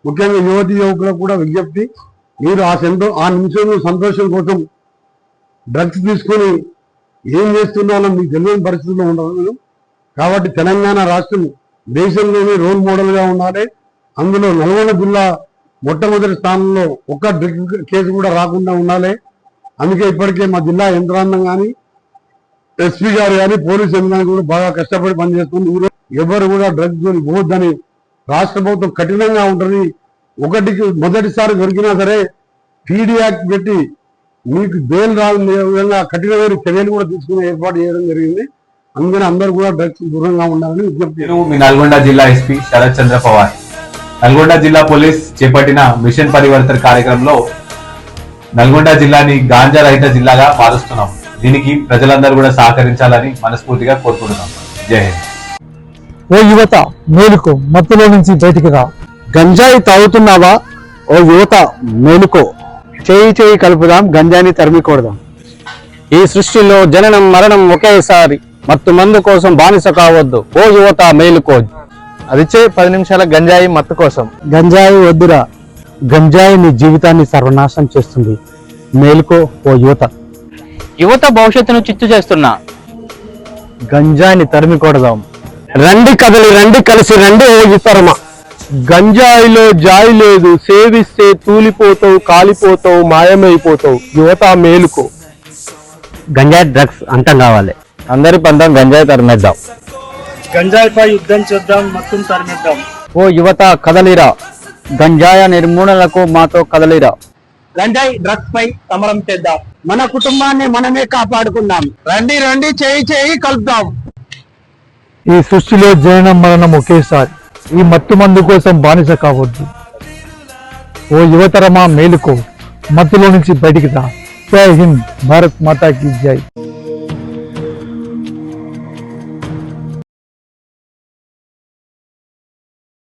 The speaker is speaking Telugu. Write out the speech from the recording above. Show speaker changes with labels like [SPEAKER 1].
[SPEAKER 1] ముఖ్యంగా యువతి యువకులకు కూడా విజ్ఞప్తి, మీరు ఆ నిమిషంలో సంతోషం కోసం డ్రగ్స్ తీసుకొని ఏం చేస్తున్నారో మీకు తెలియని పరిస్థితుల్లో ఉండదు. కాబట్టి తెలంగాణ రాష్ట్రం దేశంలోనే రోల్ మోడల్గా ఉండాలి. అందులో నల్గొండ జిల్లా మొట్టమొదటి స్థానంలో ఒక్క డ్రగ్ కేసు కూడా రాకుండా ఉండాలి. అందుకే ఇప్పటికే మా జిల్లా యంత్రాంగం కానీ, ఎస్పీ గారు కానీ, పోలీసు యంత్రాంగం కూడా బాగా కష్టపడి పనిచేస్తుంది. ఈరోజు ఎవరు కూడా డ్రగ్స్ పోవద్దని రాష్ట్ర ప్రభుత్వం కఠినంగా ఉంటుంది. మొదటిసారి దొరికినా సరే పీడీ యాక్ట్ పెట్టి మీకు బెయిల్ రాని విధంగా కఠినమైన చర్యలు కూడా తీసుకునే ఏర్పాటు చేయడం జరిగింది. అందుకని అందరూ కూడా డ్రగ్స్ దూరంగా ఉండాలని విజ్ఞప్తి.
[SPEAKER 2] మీ నల్గొండ జిల్లా ఎస్పీ శరత్ చంద్ర పవార్. నల్గొండ జిల్లా పోలీస్ చేపట్టిన మిషన్ పరివర్తన్ కార్యక్రమంలో నల్గొండ జిల్లాని గాంజా రహిత జిల్లాగా మారుస్తున్నాం. దీనికి ప్రజలందరూ కూడా సహకరించాలని మనస్ఫూర్తిగా కోరుకుంటున్నాం. జై హింద్.
[SPEAKER 3] ఓ యువత మేలుకో, మత్తులో నుంచి బయటికి రా.
[SPEAKER 4] గంజాయి తాగుతున్నావా? ఓ యువత మేలుకో, చేయి కలుపుదాం, గంజాయిని తరిమికొడదాం. ఈ సృష్టిలో జననం మరణం ఒకేసారి, మత్తు మందు కోసం బానిస కావద్దు. ఓ యువత మేలుకో.
[SPEAKER 3] అదిచ్చే 10 నిమిషాల గంజాయి మత్తు కోసం.
[SPEAKER 4] గంజాయి వద్దురా, గంజాయి నీ జీవితాన్ని సర్వనాశనం చేస్తుంది. మేలుకో ఓ యువత.
[SPEAKER 5] యువత భవిష్యత్తును చిత్తు చేస్తున్నా
[SPEAKER 4] గంజాయిని తరిమికొడదాం. రండి కదలి రండి, కలిసి రండి ఓ యువతరమ. గంజాయిలో జాయి లేదు, సేవిస్తే తూలిపోతావు, కాలిపోతావు, మాయమైపోతావు. యువత మేలుకో. గంజాయి డ్రగ్స్ అంతం కావాలి, అందరి పంతం గంజాయి తరిమేద్దాం.
[SPEAKER 3] గంజాయిపై యుద్ధం చేద్దాం, మత్తును తరిమిద్దాం.
[SPEAKER 4] ఓ యువత కదలిరా, గంజాయ నిర్మూలనకు మాతో కదలిరా.
[SPEAKER 3] గంజాయి డ్రగ్స్ పై సమరం చేద్దాం, మన కుటుంబాన్ని మనమే కాపాడుకుందాం. రండి రండి, చేయి కలుపుదాం.
[SPEAKER 4] ఈ సృష్టిలో జననం మరణం ఒకేసారి, ఈ మత్తు మందు కోసం బానిస కావద్దు. ఓ యువతరమా మేలుకో, మత్తులో నుంచి బయటికి రా. జై హింద్, భారత్ మాతాకి జై.